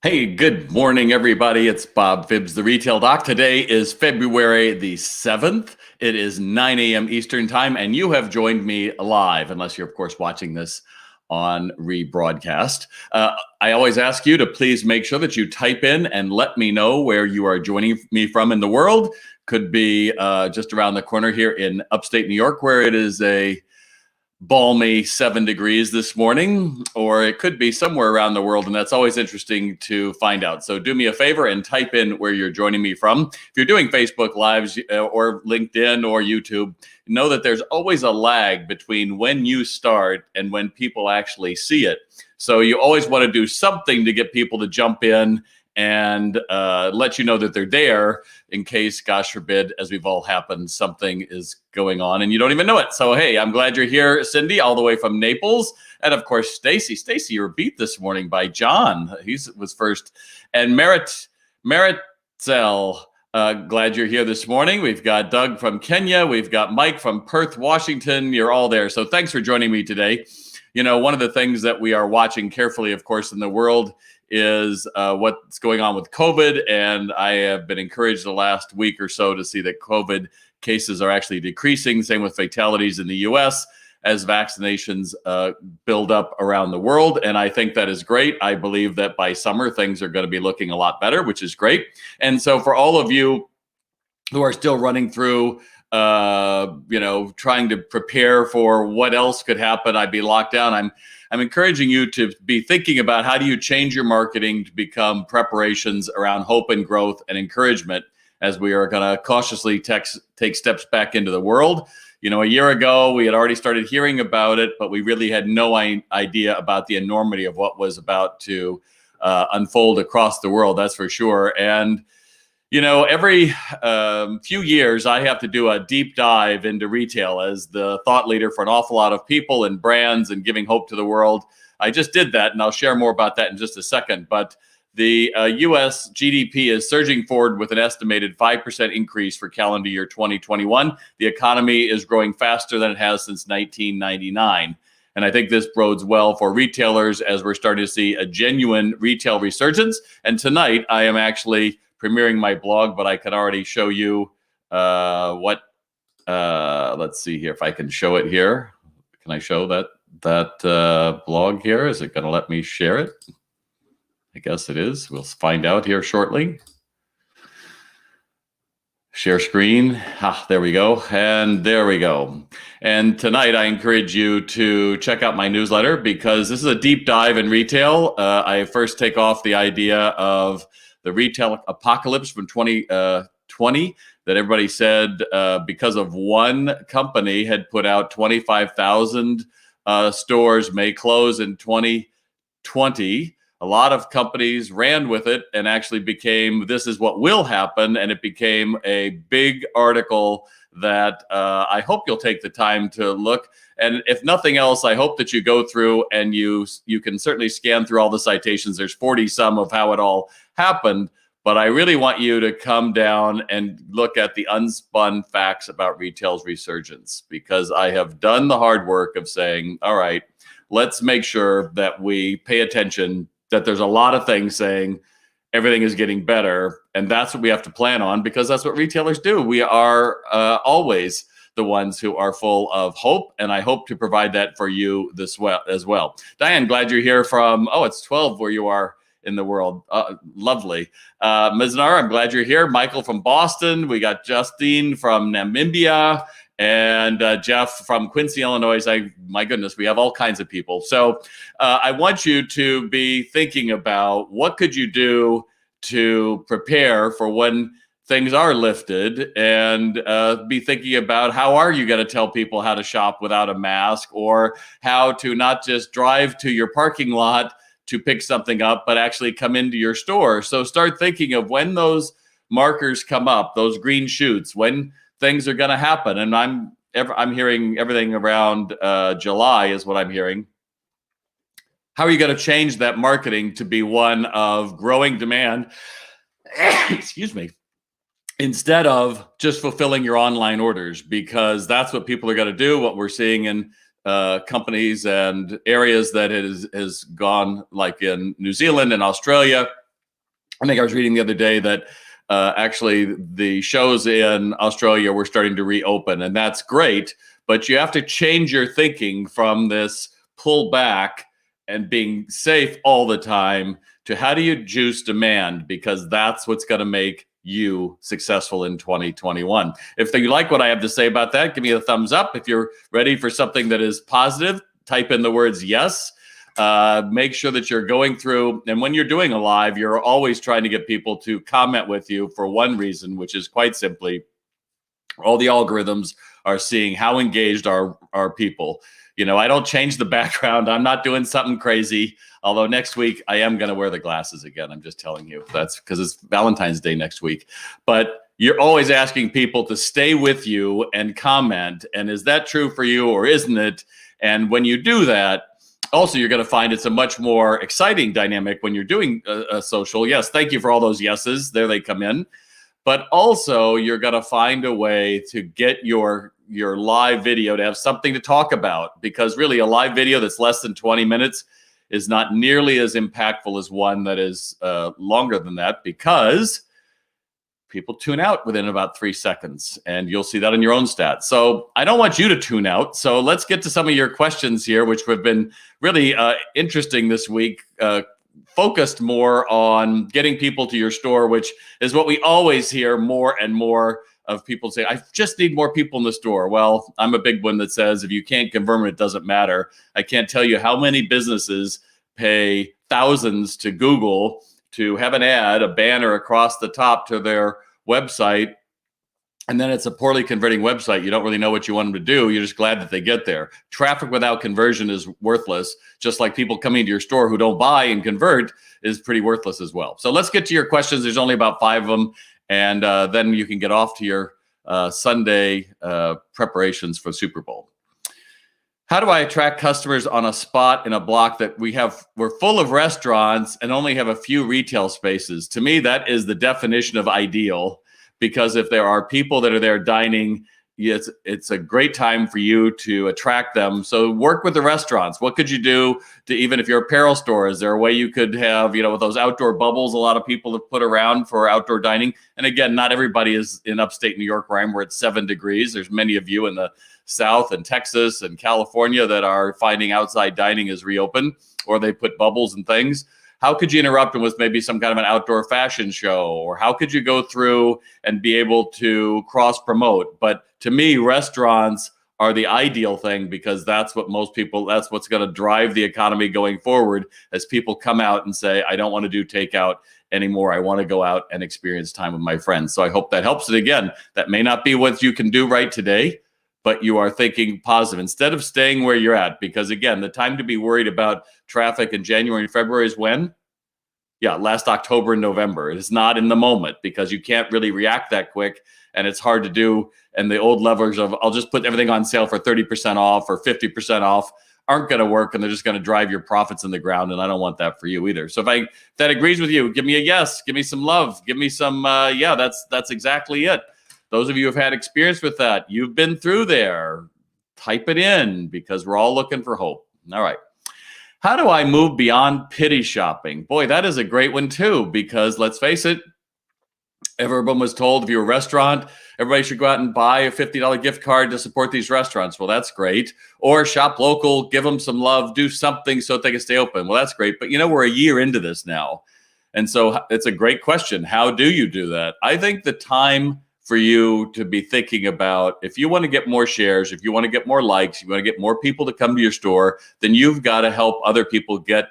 Hey, good morning, everybody. It's Bob Phibbs, the Retail Doc. Today is February the 7th. It is 9 a.m. Eastern Time, and you have joined me live, unless you're, of course, watching this on rebroadcast. I always ask you to please make sure that you type in and let me know where you are joining me from in the world. Could be just around the corner here in upstate New York, where it is a balmy 7 degrees this morning, or it could be somewhere around the world, and that's always interesting to find out. So do me a favor and type in where you're joining me from. If you're doing Facebook Lives or LinkedIn or YouTube, know that there's always a lag between when you start and when people actually see it. So you always want to do something to get people to jump in and let you know that they're there in case, gosh forbid, as we've all happened, something is going on and you don't even know it. So, hey, I'm glad you're here, Cindy, all the way from Naples. And of course, Stacy. Stacy, you were beat this morning by John. He was first. And Maritzel, glad you're here this morning. We've got Doug from Kenya. We've got Mike from Perth, Washington. You're all there. So thanks for joining me today. You know, one of the things that we are watching carefully, of course, in the world is what's going on with COVID. And I have been encouraged the last week or so to see that COVID cases are actually decreasing. Same with fatalities in the US as vaccinations build up around the world. And I think that is great. I believe that by summer, things are going to be looking a lot better, which is great. And so for all of you who are still running through trying to prepare for what else could happen, I'd be locked down. I'm encouraging you to be thinking about how do you change your marketing to become preparations around hope and growth and encouragement as we are going to cautiously take steps back into the world. You know, a year ago, we had already started hearing about it, but we really had no idea about the enormity of what was about to unfold across the world, that's for sure. And you know, every few years, I have to do a deep dive into retail as the thought leader for an awful lot of people and brands and giving hope to the world. I just did that, and I'll share more about that in just a second. But the U.S. GDP is surging forward with an estimated 5% increase for calendar year 2021. The economy is growing faster than it has since 1999. And I think this bodes well for retailers as we're starting to see a genuine retail resurgence. And tonight, I am actually premiering my blog, but I can already show you let's see here if I can show it here. Can I show that blog here? Is it going to let me share it? I guess it is. We'll find out here shortly. Share screen. There we go. And there we go. And tonight, I encourage you to check out my newsletter because this is a deep dive in retail. I first take off the idea of the retail apocalypse from 2020 that everybody said because of one company had put out 25,000 stores may close in 2020. A lot of companies ran with it and actually became, this is what will happen. And it became a big article that I hope you'll take the time to look. And if nothing else, I hope that you go through and you can certainly scan through all the citations. There's 40 some of how it all happened. But I really want you to come down and look at the unspun facts about retail's resurgence, because I have done the hard work of saying, all right, let's make sure that we pay attention, that there's a lot of things saying everything is getting better. And that's what we have to plan on, because that's what retailers do. We are always the ones who are full of hope. And I hope to provide that for you as well. Diane, glad you're here from, it's 12 where you are in the world. Lovely. Miznar, I'm glad you're here. Michael from Boston. We got Justine from Namibia. And Jeff from Quincy, Illinois. My goodness, we have all kinds of people. So I want you to be thinking about what could you do to prepare for when things are lifted, and be thinking about how are you going to tell people how to shop without a mask, or how to not just drive to your parking lot to pick something up, but actually come into your store. So start thinking of when those markers come up, those green shoots, when things are going to happen. And I'm hearing everything around July is what I'm hearing. How are you going to change that marketing to be one of growing demand? Excuse me. Instead of just fulfilling your online orders, because that's what people are going to do. What we're seeing in companies and areas that has gone, like in New Zealand and Australia, I think I was reading the other day that actually the shows in Australia were starting to reopen, and that's great. But you have to change your thinking from this pull back and being safe all the time to how do you juice demand, because that's what's going to make you successful in 2021. If you like what I have to say about that, give me a thumbs up. If you're ready for something that is positive, type in the words yes. Make sure that you're going through, and when you're doing a live, you're always trying to get people to comment with you for one reason, which is quite simply all the algorithms are seeing how engaged are people. I don't change the background. I'm not doing something crazy. Although next week I am going to wear the glasses again. I'm just telling you. That's because it's Valentine's Day next week. But you're always asking people to stay with you and comment. And is that true for you or isn't it? And when you do that, also, you're going to find it's a much more exciting dynamic when you're doing a social. Yes, thank you for all those yeses. There they come in. But also, you're going to find a way to get your live video to have something to talk about, because really a live video that's less than 20 minutes is not nearly as impactful as one that is longer than that, because people tune out within about 3 seconds, and you'll see that in your own stats. So I don't want you to tune out. So let's get to some of your questions here, which have been really interesting this week, focused more on getting people to your store, which is what we always hear more and more of people say, I just need more people in the store. Well, I'm a big one that says, if you can't convert them, it doesn't matter. I can't tell you how many businesses pay thousands to Google to have an ad, a banner across the top to their website, and then it's a poorly converting website. You don't really know what you want them to do. You're just glad that they get there. Traffic without conversion is worthless, just like people coming to your store who don't buy and convert is pretty worthless as well. So let's get to your questions. There's only about 5 of them, and then you can get off to your Sunday preparations for Super Bowl. How do I attract customers on a spot in a block that we're full of restaurants and only have a few retail spaces? To me, that is the definition of ideal, because if there are people that are there dining, it's a great time for you to attract them. So work with the restaurants. What could you do to, even if you're apparel store, is there a way you could have, with those outdoor bubbles a lot of people have put around for outdoor dining? And again, not everybody is in upstate New York where I'm, where it's 7 degrees. There's many of you in the South and Texas and California that are finding outside dining is reopened, or they put bubbles and things. How could you interrupt them with maybe some kind of an outdoor fashion show? Or how could you go through and be able to cross promote? But to me, restaurants are the ideal thing, because that's what most people, that's what's going to drive the economy going forward, as people come out and say, I don't want to do takeout anymore. I want to go out and experience time with my friends. So I hope that helps. And again, that may not be what you can do right today, but you are thinking positive instead of staying where you're at. Because again, the time to be worried about traffic in January and February is when? Yeah, last October and November. It is not in the moment, because you can't really react that quick, and it's hard to do. And the old levers of, I'll just put everything on sale for 30% off or 50% off, aren't going to work, and they're just going to drive your profits in the ground. And I don't want that for you either. So if that agrees with you, give me a yes, give me some love, give me some, yeah, that's exactly it. Those of you who have had experience with that, you've been through there, type it in, because we're all looking for hope. All right. How do I move beyond pity shopping? Boy, that is a great one too, because let's face it, everyone was told if you're a restaurant, everybody should go out and buy a $50 gift card to support these restaurants. Well, that's great. Or shop local, give them some love, do something so that they can stay open. Well, that's great. But we're a year into this now. And so it's a great question. How do you do that? I think the time for you to be thinking about, if you want to get more shares, if you want to get more likes, you want to get more people to come to your store, then you've got to help other people get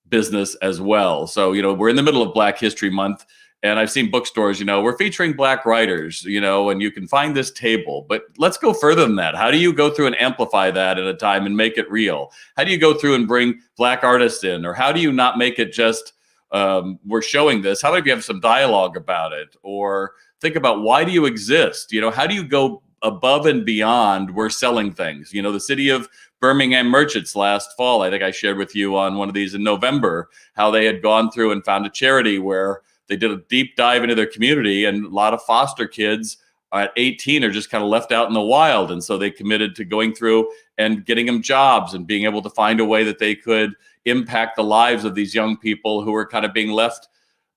business as well. So, we're in the middle of Black History Month, and I've seen bookstores, we're featuring Black writers, and you can find this table, but let's go further than that. How do you go through and amplify that at a time and make it real? How do you go through and bring Black artists in? Or how do you not make it just, we're showing this? How about if you have some dialogue about it? Or think about, why do you exist? How do you go above and beyond we're selling things? The city of Birmingham merchants last fall, I think I shared with you on one of these in November, how they had gone through and found a charity where they did a deep dive into their community, and a lot of foster kids at 18 are just kind of left out in the wild. And so they committed to going through and getting them jobs and being able to find a way that they could impact the lives of these young people who were kind of being left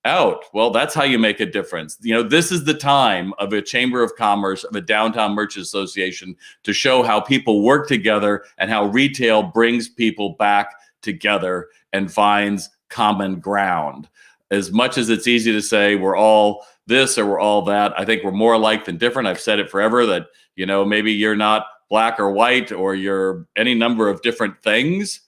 out. Well, that's how you make a difference. This is the time of a Chamber of Commerce, of a Downtown Merchant Association, to show how people work together and how retail brings people back together and finds common ground. As much as it's easy to say we're all this or we're all that, I think we're more alike than different. I've said it forever that, maybe you're not black or white, or you're any number of different things,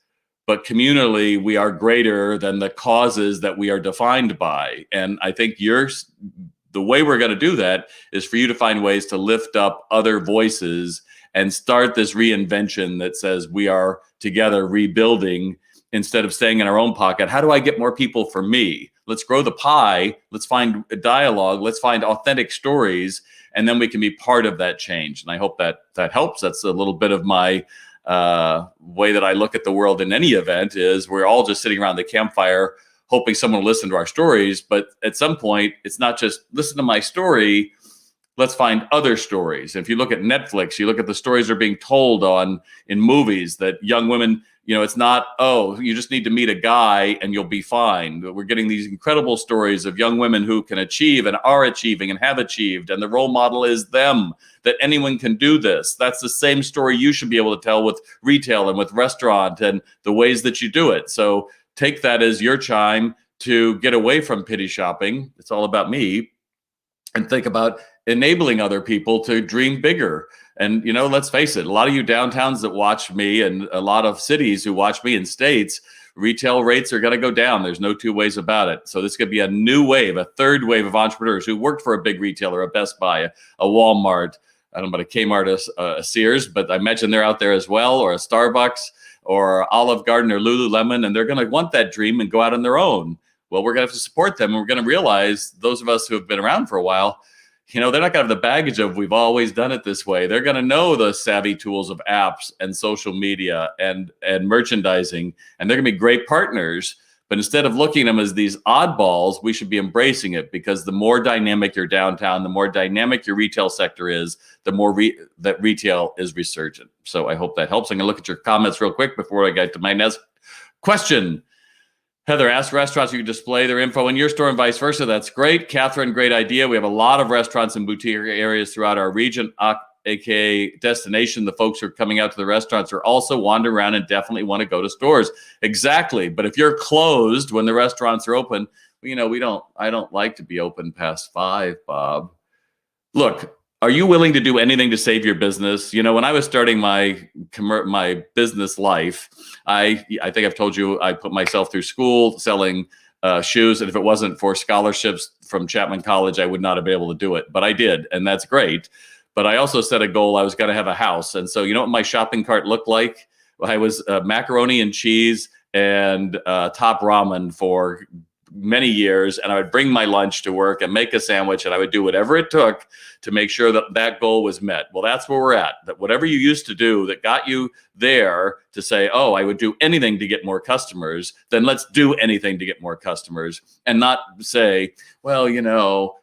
but communally we are greater than the causes that we are defined by. And I think the way we're going to do that is for you to find ways to lift up other voices and start this reinvention that says we are together rebuilding instead of staying in our own pocket. How do I get more people for me? Let's grow the pie. Let's find a dialogue. Let's find authentic stories. And then we can be part of that change. And I hope that helps. That's a little bit of my way that I look at the world in any event. Is we're all just sitting around the campfire hoping someone will listen to our stories. But at some point, it's not just listen to my story. Let's find other stories. And if you look at Netflix, you look at the stories that are being told in movies that young women, it's not, oh, you just need to meet a guy and you'll be fine. We're getting these incredible stories of young women who can achieve and are achieving and have achieved. And the role model is them, that anyone can do this. That's the same story you should be able to tell with retail and with restaurant and the ways that you do it. So take that as your chime to get away from pity shopping. It's all about me. And think about enabling other people to dream bigger. And, let's face it, a lot of you downtowns that watch me and a lot of cities who watch me in states, retail rates are going to go down. There's no two ways about it. So this could be a new wave, a third wave of entrepreneurs who worked for a big retailer, a Best Buy, a Walmart, I don't know about a Kmart, a Sears, but I imagine they're out there as well, or a Starbucks or Olive Garden or Lululemon, and they're going to want that dream and go out on their own. Well, we're going to have to support them. And we're going to realize those of us who have been around for a while, they're not going to have the baggage of we've always done it this way. They're going to know the savvy tools of apps and social media and merchandising, and they're going to be great partners. But instead of looking at them as these oddballs, we should be embracing it, because the more dynamic your downtown, the more dynamic your retail sector is, the more that retail is resurgent. So I hope that helps. I'm going to look at your comments real quick before I get to my next question. Heather asks, restaurants you can display their info in your store and vice versa. That's great. Catherine, great idea. We have a lot of restaurants and boutique areas throughout our region, aka destination. The folks who are coming out to the restaurants are also wander around and definitely want to go to stores. Exactly. But if you're closed when the restaurants are open, I don't like to be open past 5, Bob. Look, are you willing to do anything to save your business? When I was starting my business life, I think I've told you, I put myself through school selling shoes. And if it wasn't for scholarships from Chapman College, I would not have been able to do it. But I did. And that's great. But I also set a goal. I was going to have a house. And so, what my shopping cart looked like? I was macaroni and cheese and top ramen for many years, and I would bring my lunch to work and make a sandwich, and I would do whatever it took to make sure that goal was met. Well, that's where we're at. That whatever you used to do that got you there to say, oh, I would do anything to get more customers, then let's do anything to get more customers, and not say, well,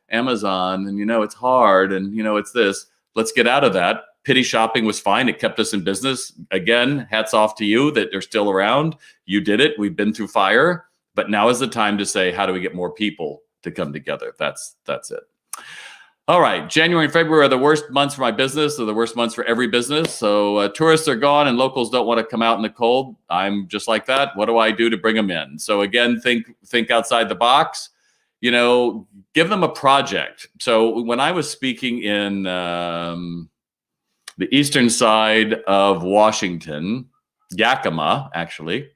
Amazon, and it's hard, and it's this. Let's get out of that. Pity shopping was fine. It kept us in business. Again, hats off to you that they're still around. You did it. We've been through fire. But now is the time to say, how do we get more people to come together? That's it. All right. January and February are the worst months for my business. They're the worst months for every business. So tourists are gone and locals don't want to come out in the cold. I'm just like that. What do I do to bring them in? So again, think outside the box. Give them a project. So when I was speaking in the eastern side of Washington, Yakima, actually,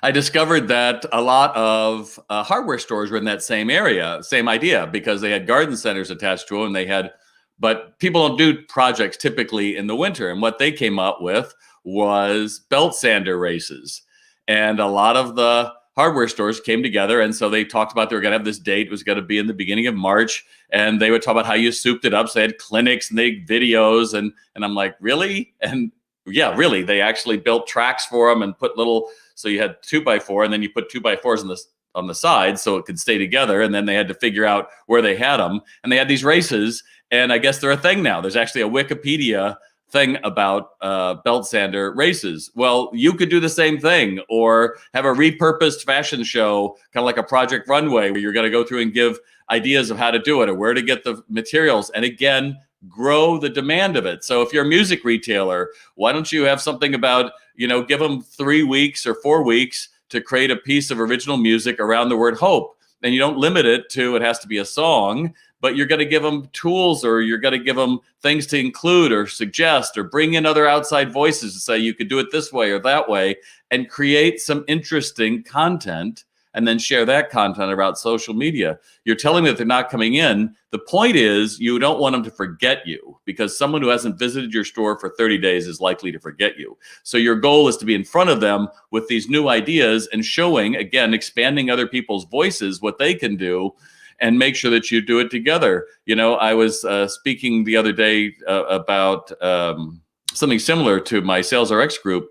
I discovered that a lot of hardware stores were in that same area, same idea, because they had garden centers attached to them. But people don't do projects typically in the winter. And what they came up with was belt sander races. And a lot of the hardware stores came together. And so they talked about they were going to have this date. It was going to be in the beginning of March. And they would talk about how you souped it up. So they had clinics and they had videos. And I'm like, really? And yeah, really. They actually built tracks for them and put little... So you had 2x4, and then you put 2x4s on the side so it could stay together. And then they had to figure out where they had them. And they had these races, and I guess they're a thing now. There's actually a Wikipedia thing about belt sander races. Well, you could do the same thing, or have a repurposed fashion show, kind of like a Project Runway, where you're going to go through and give ideas of how to do it or where to get the materials. And again, grow the demand of it. So if you're a music retailer, why don't you have something about, give them 3 weeks or 4 weeks to create a piece of original music around the word hope. And you don't limit it to, it has to be a song, but you're going to give them tools, or you're going to give them things to include or suggest, or bring in other outside voices to say, you could do it this way or that way, and create some interesting content, and then share that content about social media. You're telling me that they're not coming in. The point is, you don't want them to forget you, because someone who hasn't visited your store for 30 days is likely to forget you. So your goal is to be in front of them with these new ideas and showing, again, expanding other people's voices, what they can do, and make sure that you do it together. I was speaking the other day about something similar to my Sales RX group.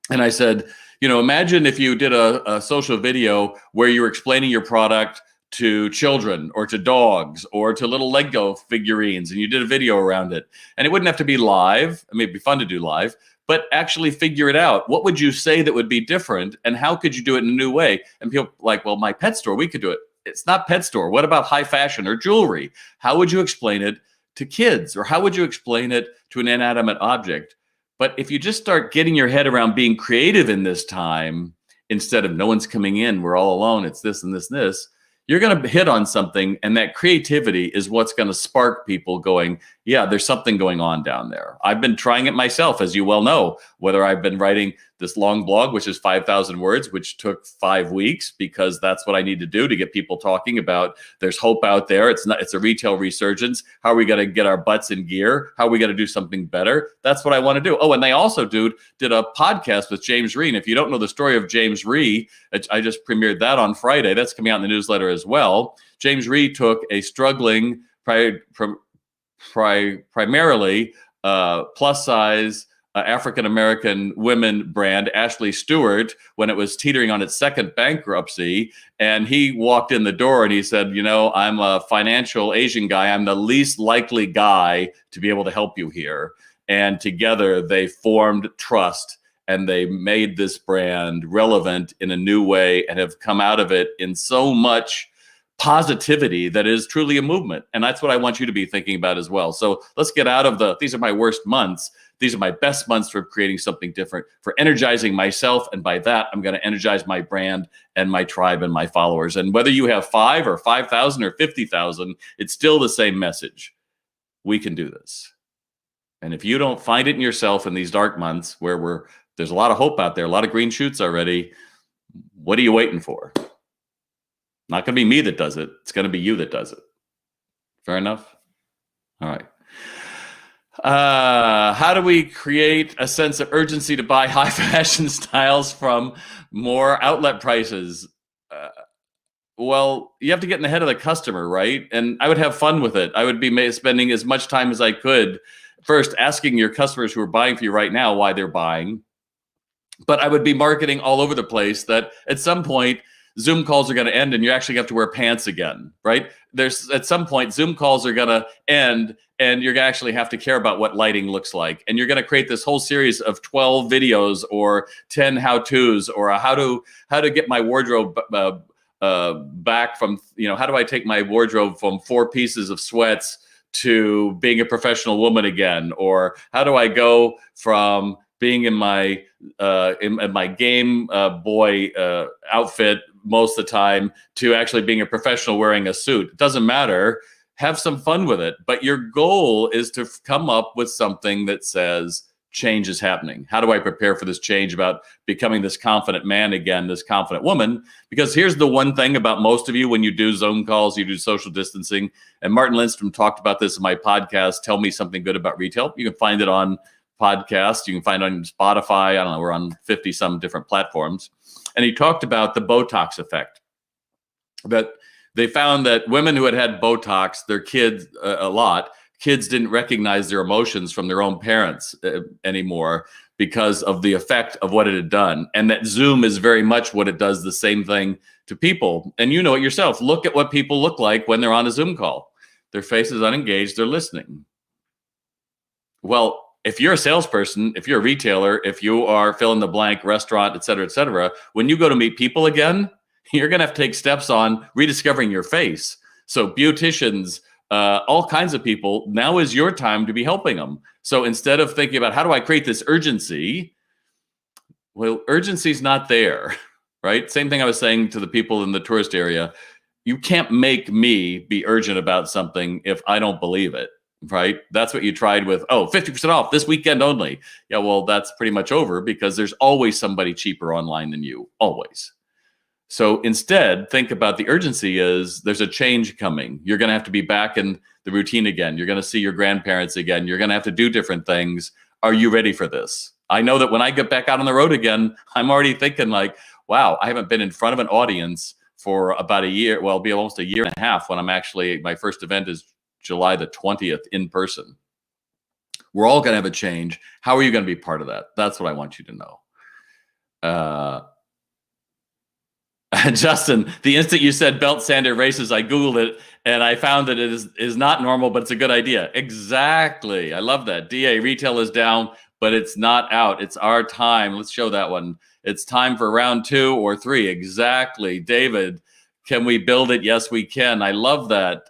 And I said, imagine if you did a social video where you were explaining your product to children or to dogs or to little Lego figurines, and you did a video around it. And it wouldn't have to be live. I mean, it'd be fun to do live, but actually figure it out. What would you say that would be different, and how could you do it in a new way? And people like, well, my pet store, we could do it. It's not pet store. What about high fashion or jewelry? How would you explain it to kids, or how would you explain it to an inanimate object? But if you just start getting your head around being creative in this time, instead of no one's coming in, we're all alone, it's this and this and this, you're going to hit on something. And that creativity is what's going to spark people going, yeah, there's something going on down there. I've been trying it myself, as you well know, whether I've been writing this long blog, which is 5,000 words, which took 5 weeks, because that's what I need to do to get people talking about there's hope out there. It's a retail resurgence. How are we going to get our butts in gear? How are we going to do something better? That's what I want to do. Oh, and they also did a podcast with James Ree. And if you don't know the story of James Ree, I just premiered that on Friday. That's coming out in the newsletter as well. James Ree took a struggling, primarily plus size African-American women brand, Ashley Stewart, when it was teetering on its second bankruptcy. And he walked in the door and he said, I'm a financial Asian guy. I'm the least likely guy to be able to help you here. And together they formed trust, and they made this brand relevant in a new way, and have come out of it in so much positivity that is truly a movement. And that's what I want you to be thinking about as well. So let's get out of these are my worst months. These are my best months for creating something different, for energizing myself. And by that, I'm going to energize my brand and my tribe and my followers. And whether you have 5 or 5,000 or 50,000, it's still the same message. We can do this. And if you don't find it in yourself in these dark months where there's a lot of hope out there, a lot of green shoots already, what are you waiting for? Not going to be me that does it. It's going to be you that does it. Fair enough? All right. How do we create a sense of urgency to buy high fashion styles from more outlet prices? Well, you have to get in the head of the customer, right? And I would have fun with it. I would be spending as much time as I could first asking your customers who are buying for you right now why they're buying. But I would be marketing all over the place that at some point, Zoom calls are going to end and you actually have to wear pants again, right? At some point, Zoom calls are going to end and you're going to actually have to care about what lighting looks like. And you're going to create this whole series of 12 videos or 10 how-tos, or how to get my wardrobe back from, how do I take my wardrobe from 4 pieces of sweats to being a professional woman again? Or how do I go from being in my Game Boy outfit most of the time to actually being a professional wearing a suit? It doesn't matter. Have some fun with it. But your goal is to come up with something that says change is happening. How do I prepare for this change about becoming this confident man again, this confident woman? Because here's the one thing about most of you: when you do Zoom calls, you do social distancing. And Martin Lindstrom talked about this in my podcast, Tell Me Something Good About Retail. You can find it on podcast. You can find it on Spotify. I don't know, we're on 50 some different platforms. And he talked about the Botox effect. That they found that women who had Botox, their kids kids didn't recognize their emotions from their own parents anymore because of the effect of what it had done. And that Zoom is very much what it does, the same thing to people. And you know it yourself. Look at what people look like when they're on a Zoom call. Their face is unengaged. They're listening. Well, if you're a salesperson, if you're a retailer, if you are fill in the blank restaurant, et cetera, when you go to meet people again, you're going to have to take steps on rediscovering your face. So beauticians, all kinds of people, now is your time to be helping them. So instead of thinking about how do I create this urgency, well, urgency's not there, right? Same thing I was saying to the people in the tourist area. You can't make me be urgent about something if I don't believe it, right? That's what you tried with, 50% off this weekend only. Yeah, well, that's pretty much over because there's always somebody cheaper online than you, always. So instead, think about the urgency is there's a change coming. You're going to have to be back in the routine again. You're going to see your grandparents again. You're going to have to do different things. Are you ready for this? I know that when I get back out on the road again, I'm already thinking like, wow, I haven't been in front of an audience for about a year. Well, it'll be almost a year and a half when my first event is July the 20th in person. We're all going to have a change. How are you going to be part of that? That's what I want you to know. Justin, the instant you said belt sander races, I Googled it and I found that it is not normal, but it's a good idea. Exactly. I love that. DA, retail is down, but it's not out. It's our time. Let's show that one. It's time for round 2 or 3. Exactly. David, can we build it? Yes, we can. I love that.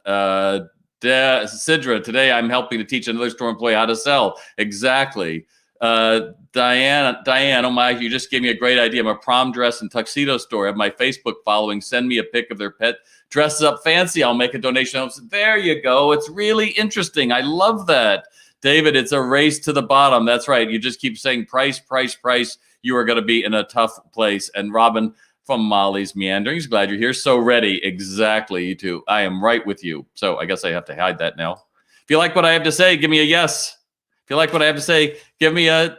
Sidra, today I'm helping to teach another store employee how to sell. Exactly. Diane, oh my, you just gave me a great idea. I'm a prom dress and tuxedo store. I have my Facebook following. Send me a pic of their pet dresses up fancy. I'll make a donation. There you go. It's really interesting. I love that. David, it's a race to the bottom. That's right. You just keep saying price, price, price. You are going to be in a tough place. And Robin from Molly's Meanderings, glad you're here. So ready. Exactly. You too. I am right with you. So I guess I have to hide that now. If you like what I have to say, give me a yes. If you like what I have to say, give me a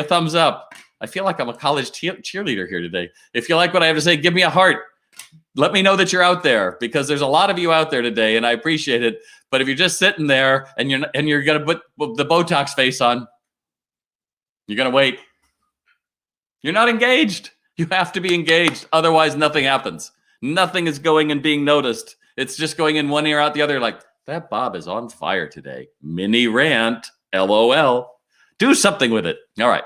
thumbs up. I feel like I'm a college cheerleader here today. If you like what I have to say, give me a heart. Let me know that you're out there because there's a lot of you out there today, and I appreciate it. But if you're just sitting there and you're gonna put the Botox face on, you're gonna wait. You're not engaged. You have to be engaged. Otherwise, nothing happens. Nothing is going and being noticed. It's just going in one ear out the other. Like that Bob is on fire today. Mini rant. LOL. Do something with it. All right.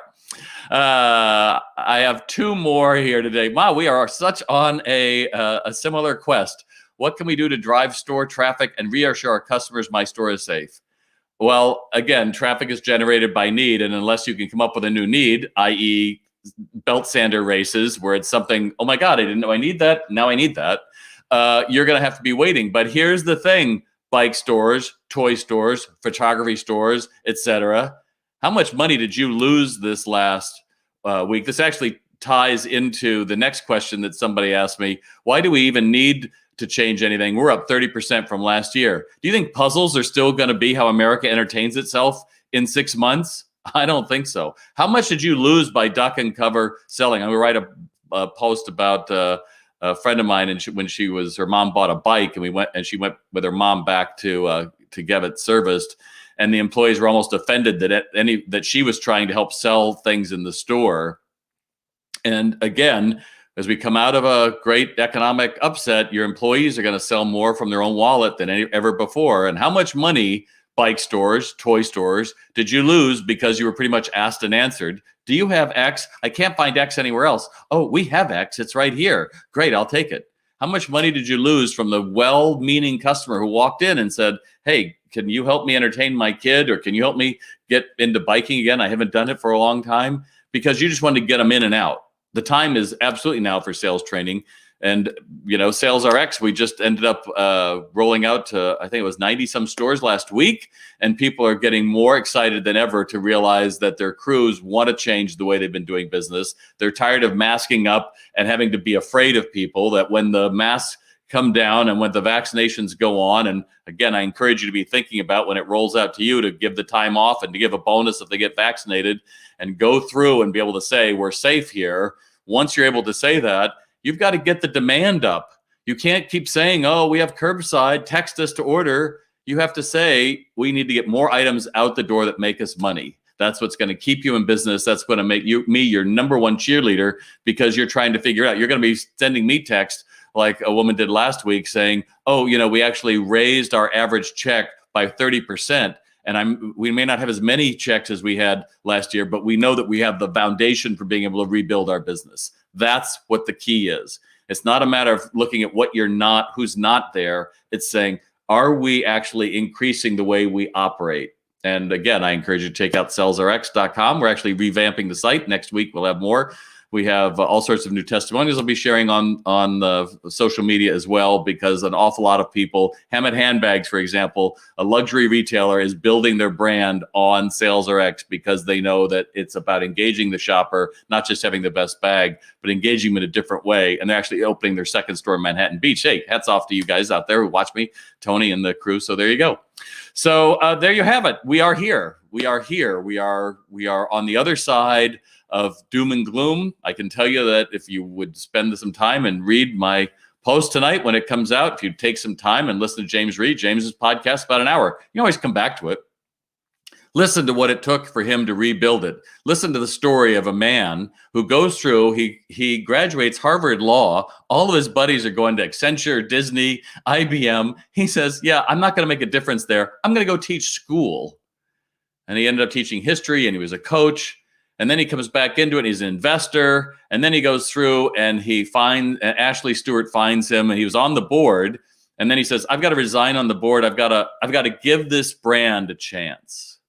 I have 2 more here today. Wow, we are such on a similar quest. What can we do to drive store traffic and reassure our customers my store is safe? Well, again, traffic is generated by need, and unless you can come up with a new need, i.e. belt sander races, where it's something, oh my God, I didn't know I need that. Now I need that. You're going to have to be waiting. But here's the thing. Bike stores, toy stores, photography stores, etc. How much money did you lose this last week? This actually ties into the next question that somebody asked me. Why do we even need to change anything? We're up 30% from last year. Do you think puzzles are still going to be how America entertains itself in 6 months? I don't think so. How much did you lose by duck and cover selling? I'm going to write a post about a friend of mine, and when her mom bought a bike, and she went with her mom back to get it serviced, and the employees were almost offended that she was trying to help sell things in the store. And again, as we come out of a great economic upset, your employees are going to sell more from their own wallet than ever before. And how much money, bike stores, toy stores, did you lose because you were pretty much asked and answered? Do you have X? I can't find X anywhere else. Oh, we have X. It's right here. Great, I'll take it. How much money did you lose from the well-meaning customer who walked in and said, hey, can you help me entertain my kid? Or can you help me get into biking again? I haven't done it for a long time. Because you just wanted to get them in and out. The time is absolutely now for sales training. And, Sales RX, we just ended up rolling out to, I think it was 90 some stores last week. And people are getting more excited than ever to realize that their crews want to change the way they've been doing business. They're tired of masking up and having to be afraid of people, that when the masks come down and when the vaccinations go on. And again, I encourage you to be thinking about when it rolls out to you to give the time off and to give a bonus if they get vaccinated and go through and be able to say, we're safe here. Once you're able to say that, you've got to get the demand up. You can't keep saying, oh, we have curbside, text us to order. You have to say, we need to get more items out the door that make us money. That's what's going to keep you in business. That's going to make me your number one cheerleader, because you're trying to figure out, you're going to be sending me text like a woman did last week saying, oh, we actually raised our average check by 30%. And we may not have as many checks as we had last year, but we know that we have the foundation for being able to rebuild our business. That's what the key is. It's not a matter of looking at what you're not, who's not there. It's saying, are we actually increasing the way we operate? And again, I encourage you to check out salesrx.com. We're actually revamping the site. Next week, we'll have more. We have all sorts of new testimonials I'll be sharing on the social media as well, because an awful lot of people, Hammett Handbags, for example, a luxury retailer, is building their brand on SalesRx because they know that it's about engaging the shopper, not just having the best bag, but engaging them in a different way. And they're actually opening their second store in Manhattan Beach. Hey, hats off to you guys out there who watch me, Tony and the crew. So there you go. So there you have it. We are here. We are here. We are on the other side of doom and gloom. I can tell you that if you would spend some time and read my post tonight when it comes out, if you take some time and listen to James read James's podcast, about an hour, you always come back to it. Listen to what it took for him to rebuild it. Listen to the story of a man who goes through, he graduates Harvard Law. All of his buddies are going to Accenture, Disney, IBM. He says, yeah, I'm not going to make a difference there. I'm going to go teach school. And he ended up teaching history, and he was a coach. And then he comes back into it, and he's an investor. And then he goes through and Ashley Stewart finds him, and he was on the board. And then he says, I've got to resign on the board. I've got to give this brand a chance.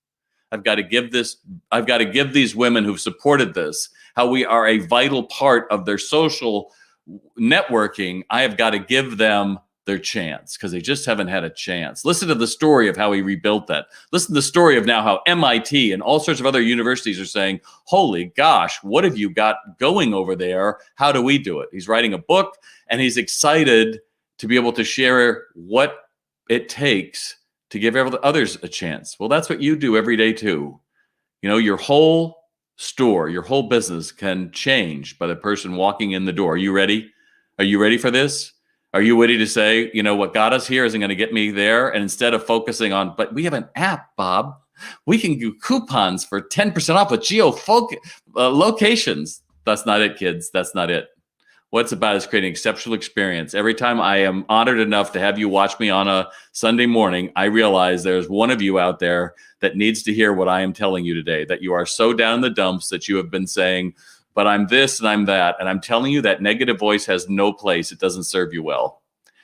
I've got to give these women who've supported this, how we are a vital part of their social networking. I have got to give them their chance because they just haven't had a chance. Listen to the story of how he rebuilt that. Listen to the story of now how MIT and all sorts of other universities are saying, holy gosh, what have you got going over there? How do we do it? He's writing a book, and he's excited to be able to share what it takes to give others a chance. Well, that's what you do every day too. You know, your whole store, your whole business can change by the person walking in the door. Are you ready? Are you ready for this? Are you ready to say, you know, what got us here isn't going to get me there? And instead of focusing on, but we have an app, Bob. We can do coupons for 10% off with locations. That's not it, kids. That's not it. What it's about is creating an exceptional experience. Every time I am honored enough to have you watch me on a Sunday morning, I realize there's one of you out there that needs to hear what I am telling you today, that you are so down in the dumps that you have been saying, but I'm this and I'm that. And I'm telling you that negative voice has no place. It doesn't serve you well.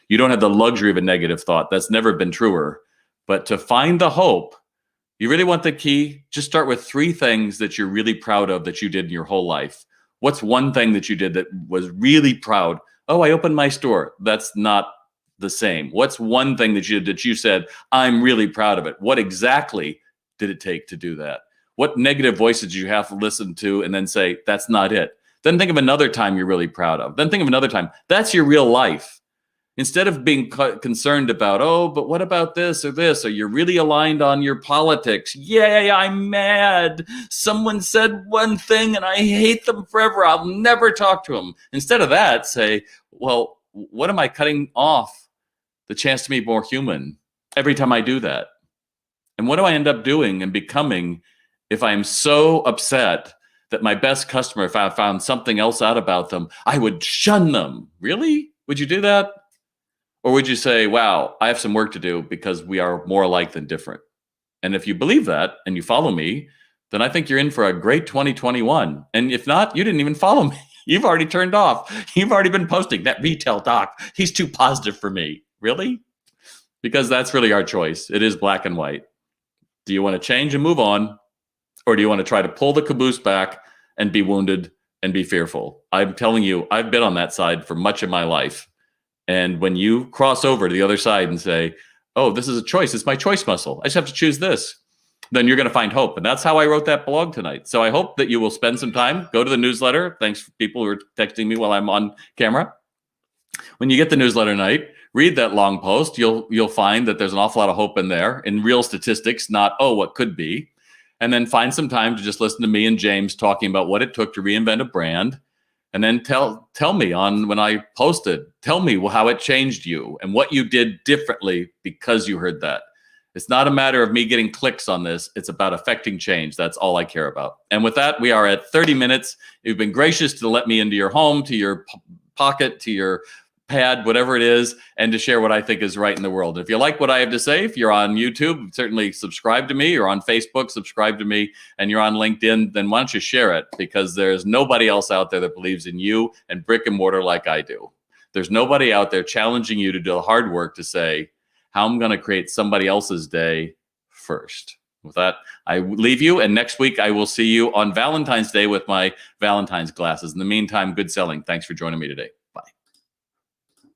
You don't have the luxury of a negative thought. That's never been truer. But to find the hope, you really want the key? Just start with 3 things that you're really proud of that you did in your whole life. What's one thing that you did that was really proud? Oh, I opened my store. That's not the same. What's one thing that you did that you said, I'm really proud of it? What exactly did it take to do that? What negative voices did you have to listen to and then say, that's not it? Then think of another time you're really proud of. Then think of another time. That's your real life. Instead of being concerned about, oh, but what about this or this? Or you're really aligned on your politics. Yay, I'm mad. Someone said one thing and I hate them forever. I'll never talk to them. Instead of that, say, well, what am I cutting off the chance to be more human every time I do that? And what do I end up doing and becoming if I'm so upset that my best customer, if I found something else out about them, I would shun them? Really? Would you do that? Or would you say, wow, I have some work to do because we are more alike than different? And if you believe that and you follow me, then I think you're in for a great 2021. And if not, you didn't even follow me. You've already turned off. You've already been posting that retail doc. He's too positive for me. Really? Because that's really our choice. It is black and white. Do you want to change and move on? Or do you want to try to pull the caboose back and be wounded and be fearful? I'm telling you, I've been on that side for much of my life. And when you cross over to the other side and say, oh, this is a choice. It's my choice muscle. I just have to choose this. Then you're going to find hope. And that's how I wrote that blog tonight. So I hope that you will spend some time, go to the newsletter. Thanks for people who are texting me while I'm on camera. When you get the newsletter tonight, read that long post. You'll find that there's an awful lot of hope in there, in real statistics, not, oh, what could be. And then find some time to just listen to me and James talking about what it took to reinvent a brand. And then tell me on when I posted, tell me how it changed you and what you did differently because you heard that. It's not a matter of me getting clicks on this. It's about affecting change. That's all I care about. And with that, we are at 30 minutes. You've been gracious to let me into your home, to your pocket, to your pad, whatever it is, and to share what I think is right in the world. If you like what I have to say, if you're on YouTube, certainly subscribe to me, or on Facebook, subscribe to me, and you're on LinkedIn, then why don't you share it? Because there's nobody else out there that believes in you and brick and mortar like I do. There's nobody out there challenging you to do the hard work to say, how I'm going to create somebody else's day first. With that, I leave you, and next week I will see you on Valentine's Day with my Valentine's glasses. In the meantime, good selling. Thanks for joining me today.